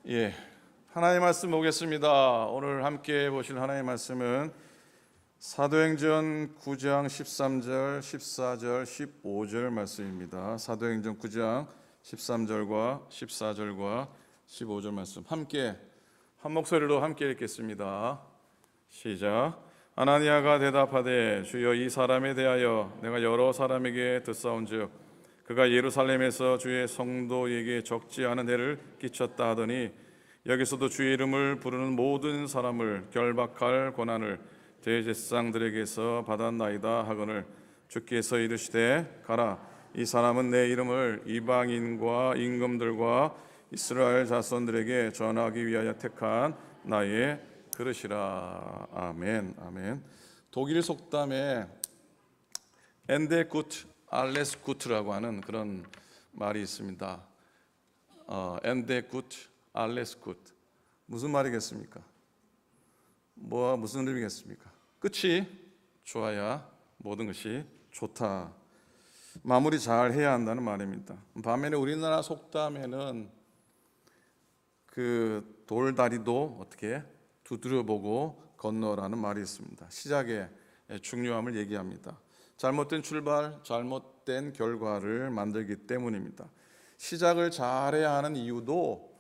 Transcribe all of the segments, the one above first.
예, 하나님의 말씀 보겠습니다. 오늘 함께 보실 하나님의 말씀은 사도행전 9장 13절, 14절, 15절 말씀입니다. 사도행전 9장 13절과 14절과 15절 말씀 함께 한 목소리로 함께 읽겠습니다. 시작. 아나니아가 대답하되 주여 이 사람에 대하여 내가 여러 사람에게 듣사온즉 그가 예루살렘에서 주의 성도에게 적지 않은 해를 끼쳤다 하더니 여기서도 주의 이름을 부르는 모든 사람을 결박할 권한을 대제사장들에게서 받았나이다 하거늘 주께서 이르시되 가라 이 사람은 내 이름을 이방인과 임금들과 이스라엘 자손들에게 전하기 위하여 택한 나의 그릇이라. 아멘. 아멘. 독일 속담에 엔데구트 알레스구트라고 하는 그런 말이 있습니다. 엔데구트 알레스구트 무슨 말이겠습니까? 무슨 의미겠습니까? 끝이 좋아야 모든 것이 좋다. 마무리 잘 해야 한다는 말입니다. 반면에 우리나라 속담에는 그 돌다리도 어떻게 두드려보고 건너라는 말이 있습니다. 시작의 중요함을 얘기합니다. 잘못된 출발, 잘못된 결과를 만들기 때문입니다. 시작을 잘해야 하는 이유도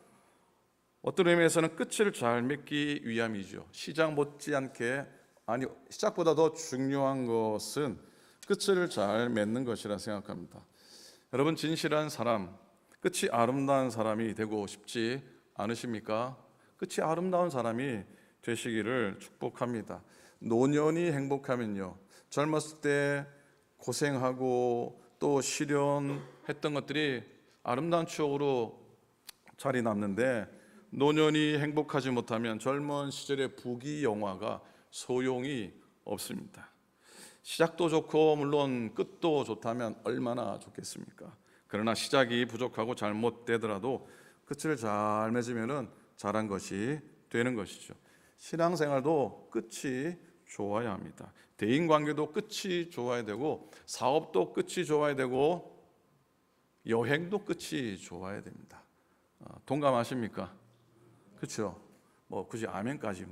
어떤 의미에서는 끝을 잘 맺기 위함이죠. 시작 못지않게, 시작보다 더 중요한 것은 끝을 잘 맺는 것이라 생각합니다. 여러분, 진실한 사람, 끝이 아름다운 사람이 되고 싶지 않으십니까? 끝이 아름다운 사람이 되시기를 축복합니다. 노년이 행복하면요, 젊었을 때 고생하고 또 실현했던 것들이 아름다운 추억으로 자리 남는데, 노년이 행복하지 못하면 젊은 시절의 부귀영화가 소용이 없습니다. 시작도 좋고 물론 끝도 좋다면 얼마나 좋겠습니까? 그러나 시작이 부족하고 잘못되더라도 끝을 잘 맺으면 잘한 것이 되는 것이죠. 신앙생활도 끝이 좋아야 합니다. 대인관계도 끝이 좋아야 되고, 사업도 끝이 좋아야 되고, 여행도 끝이 좋아야 됩니다. 동감하십니까? 그렇죠? 굳이 아멘까지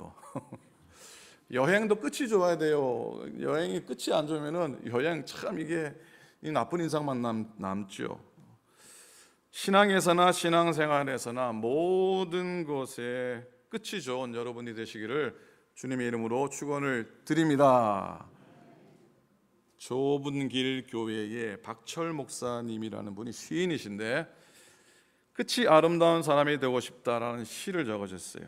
여행도 끝이 좋아야 돼요. 여행이 끝이 안 좋으면은 여행 참 이게 나쁜 인상만 남죠. 신앙에서나 신앙생활에서나 모든 것에 끝이 좋은 여러분이 되시기를 주님의 이름으로 축원을 드립니다. 좁은 길 교회의 박철 목사님이라는 분이 시인이신데 끝이 아름다운 사람이 되고 싶다라는 시를 적어줬어요.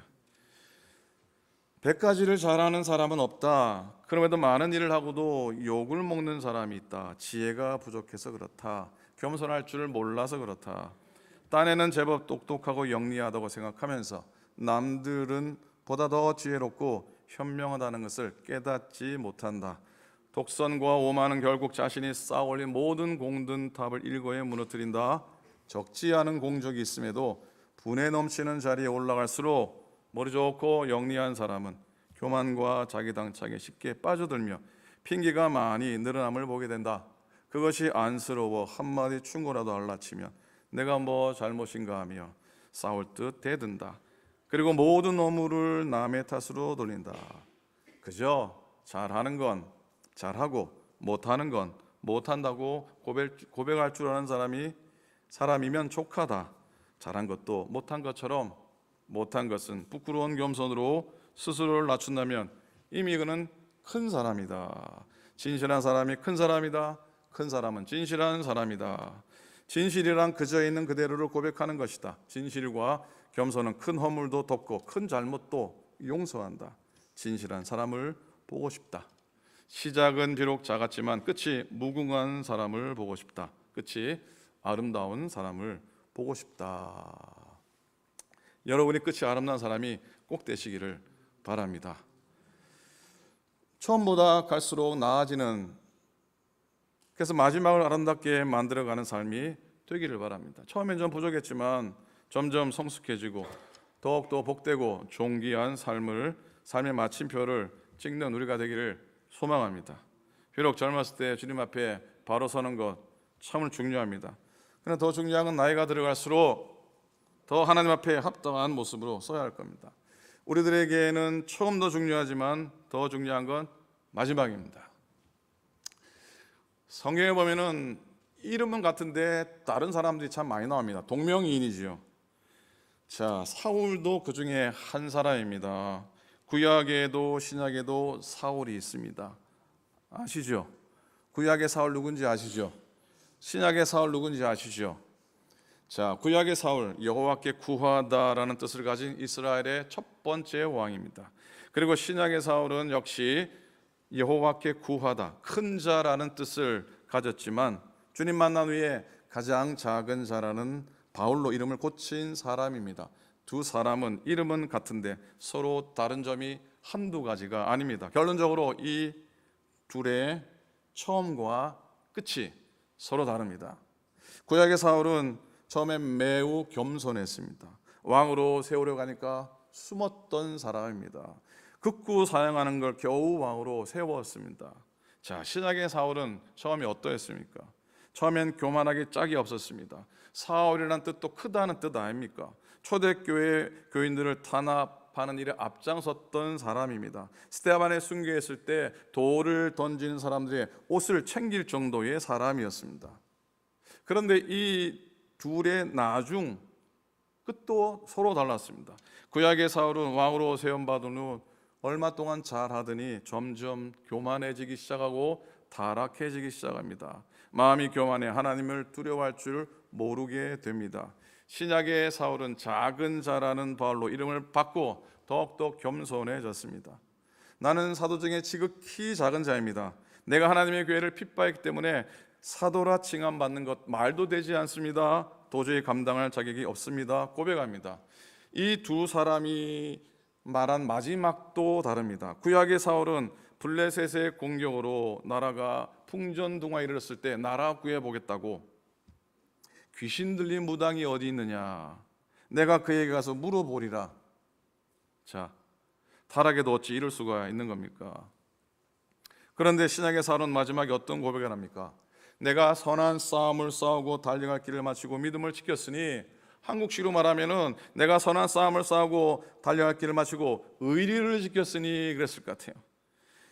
100가지를 잘하는 사람은 없다. 그럼에도 많은 일을 하고도 욕을 먹는 사람이 있다. 지혜가 부족해서 그렇다. 겸손할 줄을 몰라서 그렇다. 딴에는 제법 똑똑하고 영리하다고 생각하면서 남들은 보다 더 지혜롭고 현명하다는 것을 깨닫지 못한다. 독선과 오만은 결국 자신이 쌓아올린 모든 공든탑을 일거에 무너뜨린다. 적지 않은 공적이 있음에도 분에 넘치는 자리에 올라갈수록 머리 좋고 영리한 사람은 교만과 자기당착에 쉽게 빠져들며 핑계가 많이 늘어남을 보게 된다. 그것이 안쓰러워 한마디 충고라도 알라치면 내가 잘못인가 하며 싸울 듯 대든다. 그리고 모든 업무를 남의 탓으로 돌린다. 그저 잘하는 건 잘하고 못하는 건 못한다고 고백할 줄 아는 사람이면 족하다. 잘한 것도 못한 것처럼 못한 것은 부끄러운 겸손으로 스스로를 낮춘다면 이미 그는 큰 사람이다. 진실한 사람이 큰 사람이다. 큰 사람은 진실한 사람이다. 진실이란 그저 있는 그대로를 고백하는 것이다. 진실과 겸손은 큰 허물도 덮고 큰 잘못도 용서한다. 진실한 사람을 보고 싶다. 시작은 비록 작았지만 끝이 무궁한 사람을 보고 싶다. 끝이 아름다운 사람을 보고 싶다. 여러분이 끝이 아름다운 사람이 꼭 되시기를 바랍니다. 처음보다 갈수록 나아지는, 그래서 마지막을 아름답게 만들어가는 삶이 되기를 바랍니다. 처음엔 좀 부족했지만 점점 성숙해지고 더욱더 복되고 존귀한 삶의 마침표를 찍는 우리가 되기를 소망합니다. 비록 젊었을 때 주님 앞에 바로 서는 것 참 중요합니다. 그러나 더 중요한 건 나이가 들어갈수록 더 하나님 앞에 합당한 모습으로 써야 할 겁니다. 우리들에게는 처음도 중요하지만 더 중요한 건 마지막입니다. 성경에 보면은 이름은 같은데 다른 사람들이 참 많이 나옵니다. 동명이인이지요. 자, 사울도 그 중에 한 사람입니다. 구약에도 신약에도 사울이 있습니다. 아시죠? 구약의 사울 누군지 아시죠? 신약의 사울 누군지 아시죠? 자, 구약의 사울, 여호와께 구하다라는 뜻을 가진 이스라엘의 첫 번째 왕입니다. 그리고 신약의 사울은 역시 여호와께 구하다, 큰 자라는 뜻을 가졌지만 주님 만난 후에 가장 작은 자라는 바울로 이름을 고친 사람입니다. 두 사람은 이름은 같은데 서로 다른 점이 한두 가지가 아닙니다. 결론적으로 이 둘의 처음과 끝이 서로 다릅니다. 구약의 사울은 처음엔 매우 겸손했습니다. 왕으로 세우려고 하니까 숨었던 사람입니다. 극구 사용하는 걸 겨우 왕으로 세웠습니다. 자, 신약의 사울은 처음에 어떠했습니까? 처음엔 교만하게 짝이 없었습니다. 사울이라는 뜻도 크다는 뜻 아닙니까? 초대교회 교인들을 탄압하는 일에 앞장섰던 사람입니다. 스데반에 순교했을 때 돌을 던지는 사람들의 옷을 챙길 정도의 사람이었습니다. 그런데 이 둘의 나중 끝도 서로 달랐습니다. 구약의 사울은 왕으로 세움받은 후 얼마 동안 잘하더니 점점 교만해지기 시작하고 타락해지기 시작합니다. 마음이 교만해 하나님을 두려워할 줄 모르게 됩니다. 신약의 사울은 작은 자라는 바울로 이름을 받고 더욱더 겸손해졌습니다. 나는 사도 중에 지극히 작은 자입니다. 내가 하나님의 교회를 핍박했기 때문에 사도라 칭함받는 것 말도 되지 않습니다. 도저히 감당할 자격이 없습니다. 고백합니다. 이 두 사람이 말한 마지막도 다릅니다. 구약의 사울은 블레셋의 공격으로 나라가 풍전등화에 이르렀을 때 나라 구해보겠다고 귀신 들린 무당이 어디 있느냐 내가 그에게 가서 물어보리라. 자, 타락에도 어찌 이럴 수가 있는 겁니까? 그런데 신약의 사울은 마지막에 어떤 고백을 합니까? 내가 선한 싸움을 싸우고 달려갈 길을 마치고 믿음을 지켰으니, 한국식으로 말하면은 내가 선한 싸움을 싸우고 달려갈 길을 마치고 의리를 지켰으니 그랬을 것 같아요.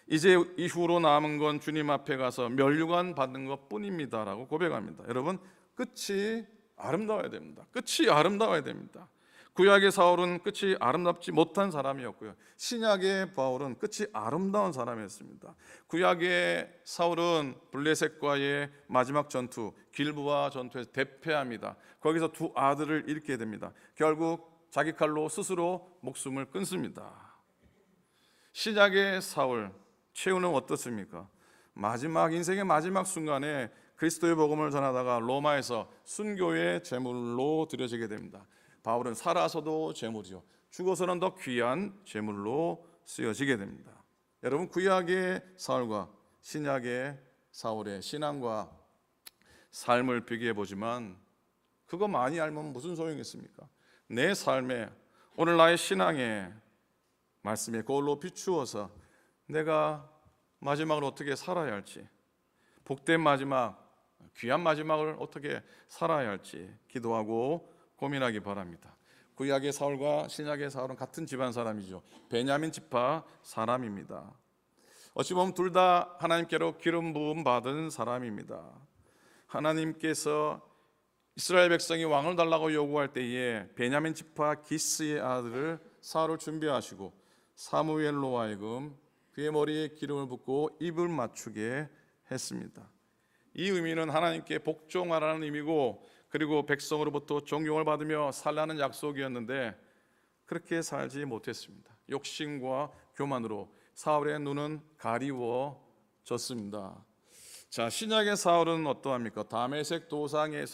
이제 이후로 남은 건 주님 앞에 가서 면류관 받는 것 뿐입니다라고 고백합니다. 여러분, 끝이 아름다워야 됩니다. 끝이 아름다워야 됩니다. 구약의 사울은 끝이 아름답지 못한 사람이었고요, 신약의 바울은 끝이 아름다운 사람이었습니다. 구약의 사울은 블레셋과의 마지막 전투, 길보아 전투에서 대패합니다. 거기서 두 아들을 잃게 됩니다. 결국 자기 칼로 스스로 목숨을 끊습니다. 신약의 사울 최후는 어떻습니까? 마지막 인생의 마지막 순간에 그리스도의 복음을 전하다가 로마에서 순교의 제물로 드려지게 됩니다. 바울은 살아서도 제물이요, 죽어서는 더 귀한 제물로 쓰여지게 됩니다. 여러분, 구약의 사울과 신약의 사울의 신앙과 삶을 비교해 보지만 그거 많이 알면 무슨 소용이 있습니까? 내 삶에, 오늘 나의 신앙의 말씀에 그걸로 비추어서 내가 마지막을 어떻게 살아야 할지, 복된 마지막, 귀한 마지막을 어떻게 살아야 할지 기도하고 고민하기 바랍니다. 구약의 사울과 신약의 사울은 같은 집안 사람이죠. 베냐민 지파 사람입니다. 어찌 보면 둘 다 하나님께로 기름 부음 받은 사람입니다. 하나님께서 이스라엘 백성이 왕을 달라고 요구할 때에 베냐민 지파 기스의 아들을 사울을 준비하시고 사무엘로 하여금 그의 머리에 기름을 붓고 입을 맞추게 했습니다. 이 의미는 하나님께 복종하라는 의미고, 그리고 백성으로부터 존경을 받으며 살라는 약속이었는데 그렇게 살지 못했습니다. 욕심과 교만으로 사울의 눈은 가리워졌습니다. 자, 신약의 사울은 어떠합니까? 다메섹 도상의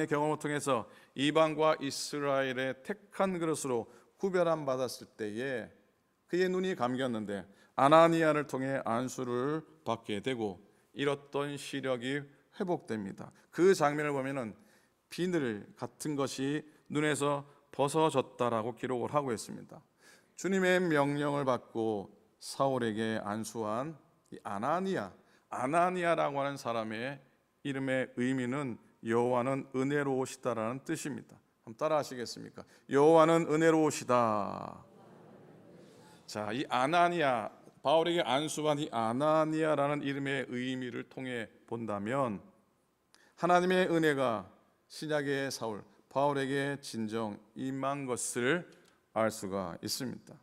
경험을 통해서 이방과 이스라엘의 택한 그릇으로 구별함 받았을 때에 그의 눈이 감겼는데 아나니아를 통해 안수를 받게 되고 잃었던 시력이 회복됩니다. 그 장면을 보면은 비늘 같은 것이 눈에서 벗어졌다라고 기록을 하고 있습니다. 주님의 명령을 받고 사울에게 안수한 이 아나니아라고 하는 사람의 이름의 의미는 여호와는 은혜로우시다라는 뜻입니다. 한번 따라 하시겠습니까? 여호와는 은혜로우시다. 자, 이 아나니아, 바울에게 안수한 이 아나니아라는 이름의 의미를 통해 본다면 하나님의 은혜가 신약의 사울 바울에게 진정 임한 것을 알 수가 있습니다.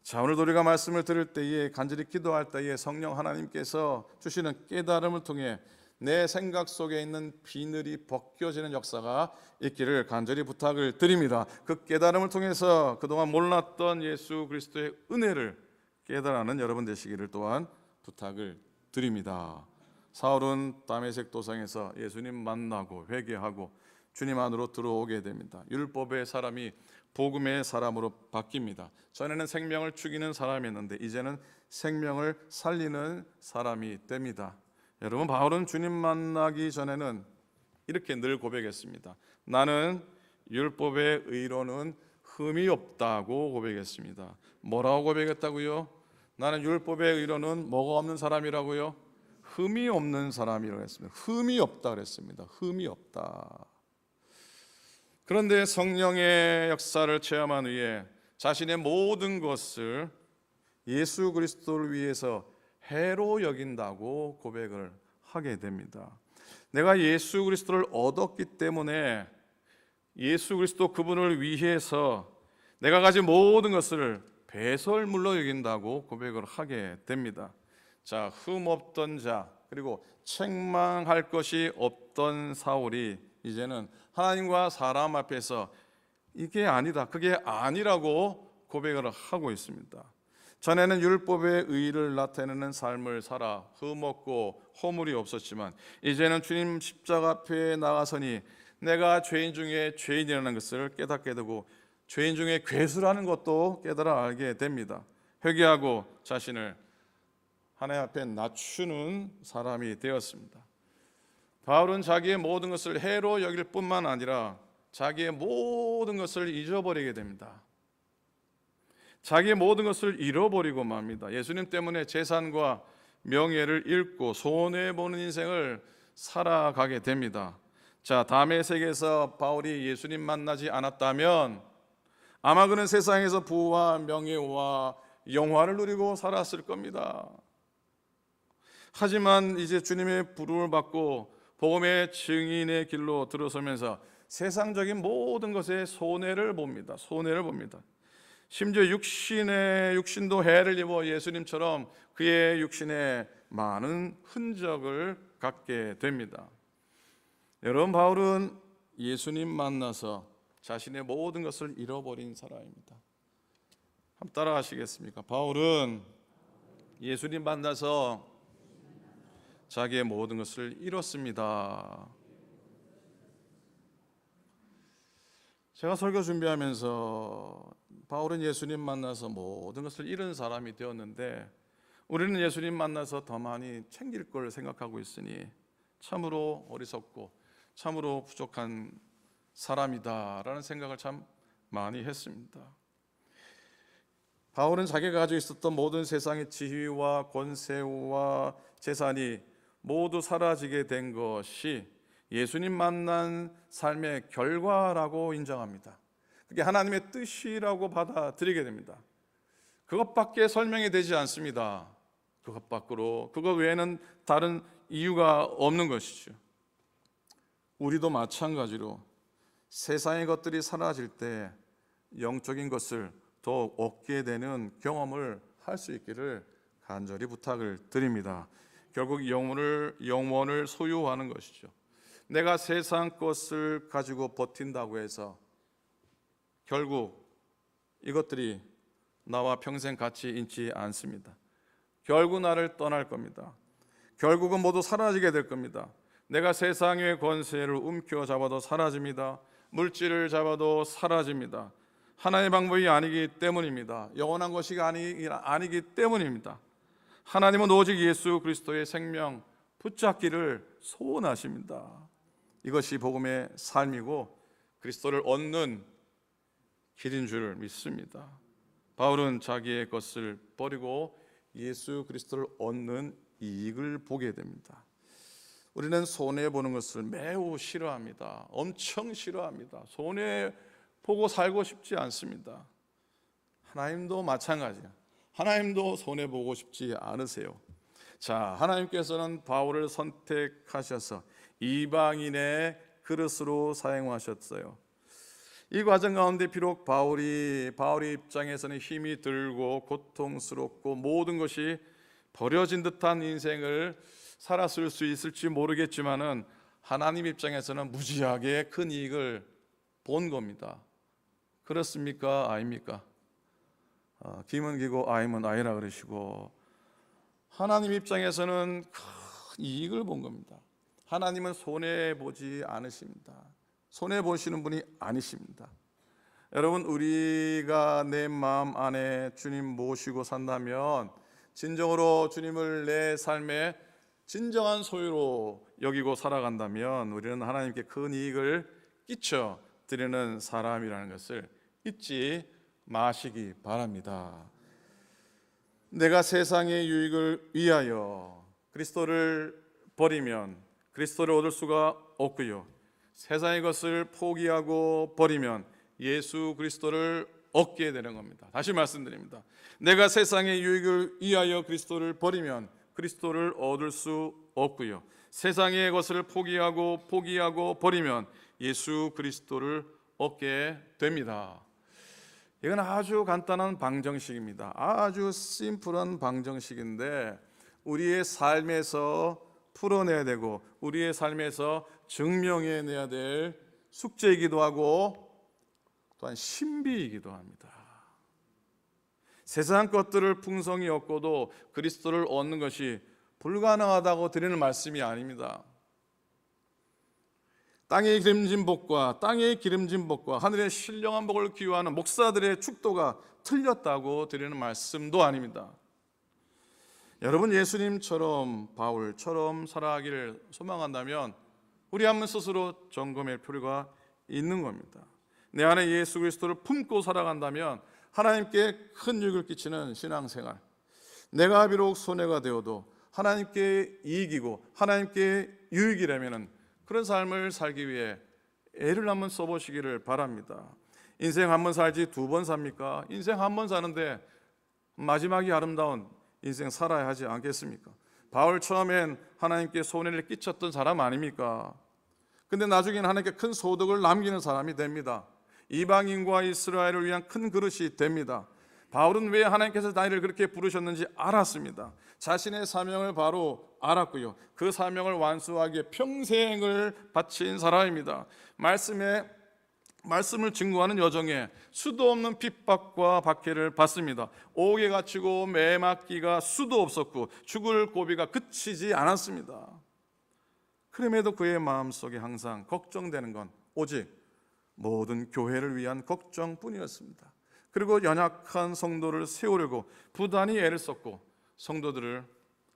자, 오늘도 우리가 말씀을 들을 때에 간절히 기도할 때에 성령 하나님께서 주시는 깨달음을 통해 내 생각 속에 있는 비늘이 벗겨지는 역사가 있기를 간절히 부탁을 드립니다. 그 깨달음을 통해서 그동안 몰랐던 예수 그리스도의 은혜를 깨달아는 여러분 되시기를 또한 부탁을 드립니다. 사울은 다메섹 도상에서 예수님 만나고 회개하고 주님 안으로 들어오게 됩니다. 율법의 사람이 복음의 사람으로 바뀝니다. 전에는 생명을 죽이는 사람이었는데 이제는 생명을 살리는 사람이 됩니다. 여러분, 바울은 주님 만나기 전에는 이렇게 늘 고백했습니다. 나는 율법의 의로는 흠이 없다고 고백했습니다. 뭐라고 고백했다고요? 나는 율법의 의로는 뭐가 없는 사람이라고요? 흠이 없는 사람이라고 했습니다. 흠이 없다 그랬습니다. 흠이 없다. 그런데 성령의 역사를 체험한 후에 자신의 모든 것을 예수 그리스도를 위해서 해로 여긴다고 고백을 하게 됩니다. 내가 예수 그리스도를 얻었기 때문에 예수 그리스도 그분을 위해서 내가 가진 모든 것을 배설물로 여긴다고 고백을 하게 됩니다. 자, 흠 없던 자, 그리고 책망할 것이 없던 사울이 이제는 하나님과 사람 앞에서 이게 아니다, 그게 아니라고 고백을 하고 있습니다. 전에는 율법의 의를 나타내는 삶을 살아 흠없고 허물이 없었지만 이제는 주님 십자가 앞에 나가서니 내가 죄인 중에 죄인이라는 것을 깨닫게 되고 죄인 중에 괴수라는 것도 깨달아 알게 됩니다. 회개하고 자신을 하나님 앞에 낮추는 사람이 되었습니다. 바울은 자기의 모든 것을 해로 여길 뿐만 아니라 자기의 모든 것을 잊어버리게 됩니다. 자기의 모든 것을 잃어버리고 맙니다. 예수님 때문에 재산과 명예를 잃고 손해보는 인생을 살아가게 됩니다. 자, 다메섹에서 바울이 예수님 만나지 않았다면 아마 그는 세상에서 부와 명예와 영화를 누리고 살았을 겁니다. 하지만 이제 주님의 부름을 받고 복음의 증인의 길로 들어서면서 세상적인 모든 것에 손해를 봅니다. 손해를 봅니다. 심지어 육신도 해를 입어 예수님처럼 그의 육신에 많은 흔적을 갖게 됩니다. 여러분, 바울은 예수님 만나서 자신의 모든 것을 잃어버린 사람입니다. 한번 따라 하시겠습니까? 바울은 예수님 만나서 자기의 모든 것을 잃었습니다. 제가 설교 준비하면서 바울은 예수님 만나서 모든 것을 잃은 사람이 되었는데 우리는 예수님 만나서 더 많이 챙길 걸 생각하고 있으니 참으로 어리석고 참으로 부족한 사람이다라는 생각을 참 많이 했습니다. 바울은 자기가 가지고 있었던 모든 세상의 지위와 권세와 재산이 모두 사라지게 된 것이 예수님 만난 삶의 결과라고 인정합니다. 그게 하나님의 뜻이라고 받아들이게 됩니다. 그것밖에 설명이 되지 않습니다. 그것 밖으로, 그것 외에는 다른 이유가 없는 것이죠. 우리도 마찬가지로 세상의 것들이 사라질 때 영적인 것을 더 얻게 되는 경험을 할 수 있기를 간절히 부탁을 드립니다. 결국 영원을 소유하는 것이죠. 내가 세상 것을 가지고 버틴다고 해서 결국 이것들이 나와 평생 같이 있지 않습니다. 결국 나를 떠날 겁니다. 결국은 모두 사라지게 될 겁니다. 내가 세상의 권세를 움켜잡아도 사라집니다. 물질을 잡아도 사라집니다. 하나님의 방법이 아니기 때문입니다. 영원한 것이 아니기 때문입니다. 하나님은 오직 예수 그리스도의 생명 붙잡기를 소원하십니다. 이것이 복음의 삶이고 그리스도를 얻는 길인 줄 믿습니다. 바울은 자기의 것을 버리고 예수 그리스도를 얻는 이익을 보게 됩니다. 우리는 손해보는 것을 매우 싫어합니다. 엄청 싫어합니다. 손해보고 살고 싶지 않습니다. 하나님도 마찬가지예요. 하나님도 손해보고 싶지 않으세요. 자, 하나님께서는 바울을 선택하셔서 이방인의 그릇으로 사용하셨어요. 이 과정 가운데 비록 바울의 입장에서는 힘이 들고 고통스럽고 모든 것이 버려진 듯한 인생을 살았을 수 있을지 모르겠지만은 하나님 입장에서는 무지하게 큰 이익을 본 겁니다. 그렇습니까? 아닙니까? 김은 기고 아임은 아이라 그러시고, 하나님 입장에서는 큰 이익을 본 겁니다. 하나님은 손해보지 않으십니다. 손해보시는 분이 아니십니다. 여러분, 우리가 내 마음 안에 주님 모시고 산다면, 진정으로 주님을 내 삶의 진정한 소유로 여기고 살아간다면 우리는 하나님께 큰 이익을 끼쳐 드리는 사람이라는 것을 잊지 마시기 바랍니다. 내가 세상의 유익을 위하여 그리스도를 버리면 그리스도를 얻을 수가 없고요, 세상의 것을 포기하고 버리면 예수 그리스도를 얻게 되는 겁니다. 다시 말씀드립니다. 내가 세상의 유익을 위하여 그리스도를 버리면 그리스도를 얻을 수 없고요, 세상의 것을 포기하고 버리면 예수 그리스도를 얻게 됩니다. 이건 아주 간단한 방정식입니다. 아주 심플한 방정식인데 우리의 삶에서 풀어내야 되고 우리의 삶에서 증명해내야 될 숙제이기도 하고 또한 신비이기도 합니다. 세상 것들을 풍성히 얻고도 그리스도를 얻는 것이 불가능하다고 드리는 말씀이 아닙니다. 땅의 기름진 복과 하늘의 신령한 복을 기호하는 목사들의 축도가 틀렸다고 드리는 말씀도 아닙니다. 여러분, 예수님처럼 바울처럼 살아가기를 소망한다면 우리 한번 스스로 점검할 필요가 있는 겁니다. 내 안에 예수 그리스도를 품고 살아간다면 하나님께 큰 유익을 끼치는 신앙생활, 내가 비록 손해가 되어도 하나님께 이익이고 하나님께 유익이라면 그런 삶을 살기 위해 애를 한번 써보시기를 바랍니다. 인생 한 번 살지 두 번 삽니까? 인생 한 번 사는데 마지막이 아름다운 인생 살아야 하지 않겠습니까? 바울 처음엔 하나님께 손해를 끼쳤던 사람 아닙니까? 근데 나중에는 하나님께 큰 소득을 남기는 사람이 됩니다. 이방인과 이스라엘을 위한 큰 그릇이 됩니다. 바울은 왜 하나님께서 나를 그렇게 부르셨는지 알았습니다. 자신의 사명을 바로 알았고요, 그 사명을 완수하기에 평생을 바친 사람입니다. 말씀을 증거하는 여정에 수도 없는 핍박과 박해를 받습니다. 옥에 갇히고 매 맞기가 수도 없었고 죽을 고비가 그치지 않았습니다. 그럼에도 그의 마음속에 항상 걱정되는 건 오직 모든 교회를 위한 걱정뿐이었습니다. 그리고 연약한 성도를 세우려고 부단히 애를 썼고 성도들을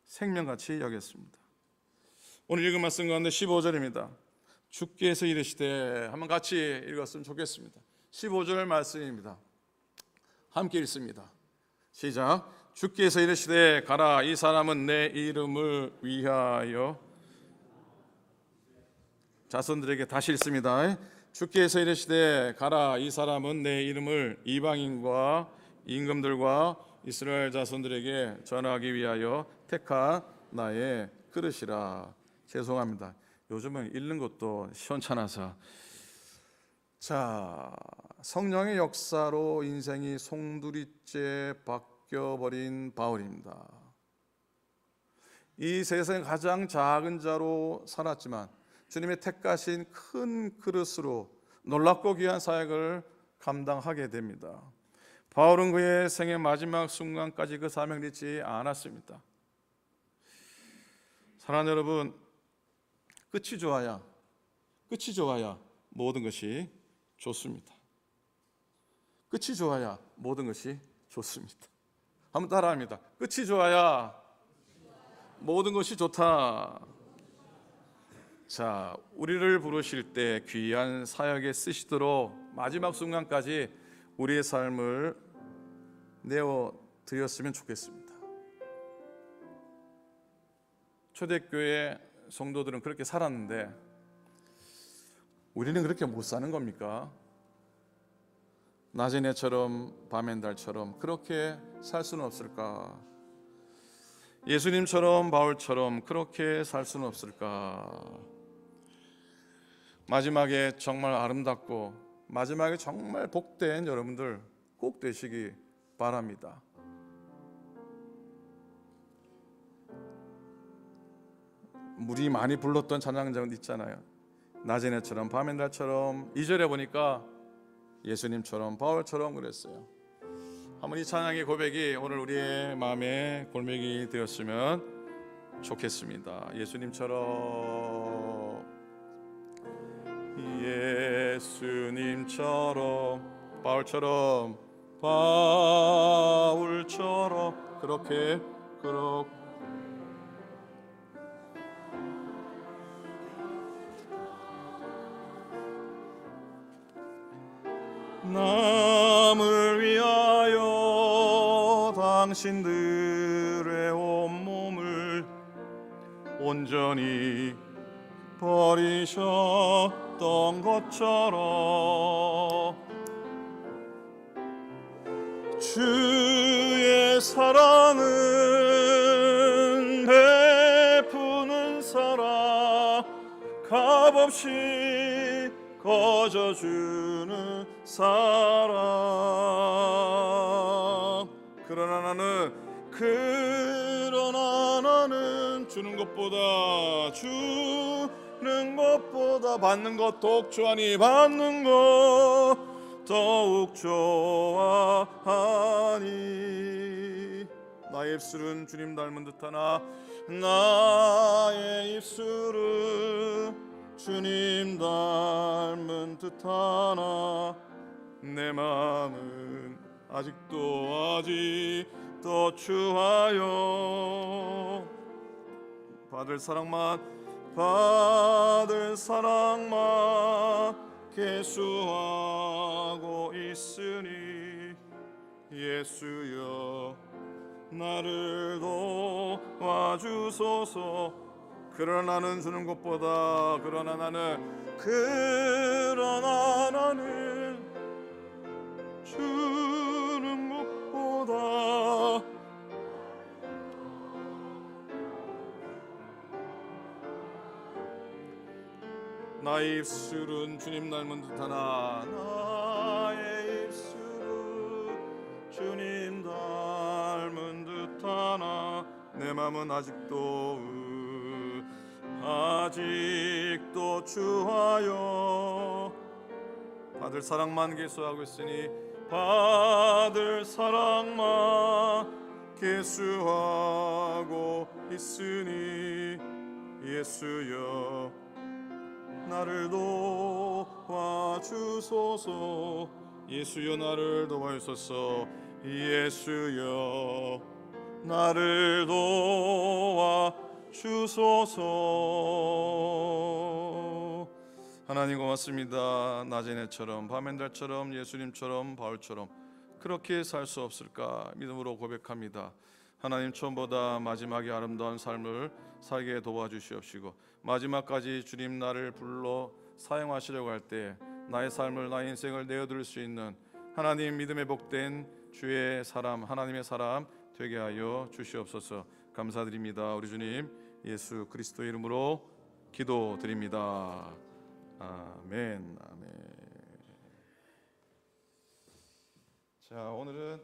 생명같이 여겼습니다. 오늘 읽은 말씀 가운데 15절입니다. 주께서 이르시되, 한번 같이 읽었으면 좋겠습니다. 15절 말씀입니다. 함께 읽습니다. 시작. 주께서 이르시되 가라, 이 사람은 내 이름을 위하여. 자손들에게 다시 읽습니다. 주께서 이르시되 가라, 이 사람은 내 이름을 이방인과 임금들과 이스라엘 자손들에게 전하기 위하여 택한 나의 그릇이라. 죄송합니다. 요즘은 읽는 것도 시원찮아서. 자, 성령의 역사로 인생이 송두리째 바뀌어버린 바울입니다. 이 세상의 가장 작은 자로 살았지만 주님의 택하신 큰 그릇으로 놀랍고 귀한 사역을 감당하게 됩니다. 바울은 그의 생의 마지막 순간까지 그 사명을 잊지 않았습니다. 사랑하는 여러분, 끝이 좋아야 모든 것이 좋습니다. 끝이 좋아야 모든 것이 좋습니다. 한번 따라합니다. 끝이 좋아야 모든 것이 좋다. 자, 우리를 부르실 때 귀한 사역에 쓰시도록 마지막 순간까지 우리의 삶을 내어 드렸으면 좋겠습니다. 초대교회 성도들은 그렇게 살았는데 우리는 그렇게 못 사는 겁니까? 낮의 해처럼 밤의 달처럼 그렇게 살 수는 없을까? 예수님처럼 바울처럼 그렇게 살 수는 없을까? 마지막에 정말 아름답고 마지막에 정말 복된 여러분들 꼭 되시기 바랍니다. 물이 많이 불렀던 찬양장 있잖아요. 낮의 해처럼 밤의 달처럼 2절에 보니까 예수님처럼 바울처럼 그랬어요. 한번 이 찬양의 고백이 오늘 우리의 마음의 골맥이 되었으면 좋겠습니다. 예수님처럼 바울처럼 그렇게 남을 위하여 당신들의 온몸을 온전히 버리셨던 것처럼 주의 사랑은 베푸는 사랑 값없이 거저주는 사랑 그러나 나는 주는 것보다 받는 것 독초하니 받는 것 더욱 좋아하니 나의 입술은 주님 닮은 듯하나 나의 입술은 주님 닮은 듯하나 내 마음은 아직도 추하여 받을 사랑만 계수하고 있으니 예수여 나를 도와주소서 그러나 나는 주는 것보다 그러나 나는 주는 것보다 나의 입술은 주님 닮은 듯하나 나의 입술은 주님 닮은 듯하나 내 맘은 아직도 추하여 받을 사랑만 계수하고 있으니 받을 사랑만 계수하고 있으니 예수여 나를 도와주소서 예수여 나를 도와주소서 예수여 나를 도와주소서 하나님 고맙습니다. 낮의 해처럼 밤의 달처럼 예수님처럼 바울처럼 그렇게 살 수 없을까 믿음으로 고백합니다. 하나님 처음보다 마지막에 아름다운 삶을 살게 도와주시옵시고 마지막까지 주님 나를 불러 사용하시려고 할 때 나의 삶을 나의 인생을 내어드릴 수 있는 하나님 믿음의 복된 주의 사람 하나님의 사람 되게 하여 주시옵소서. 감사드립니다. 우리 주님 예수 그리스도의 이름으로 기도드립니다. 아멘. 자, 오늘은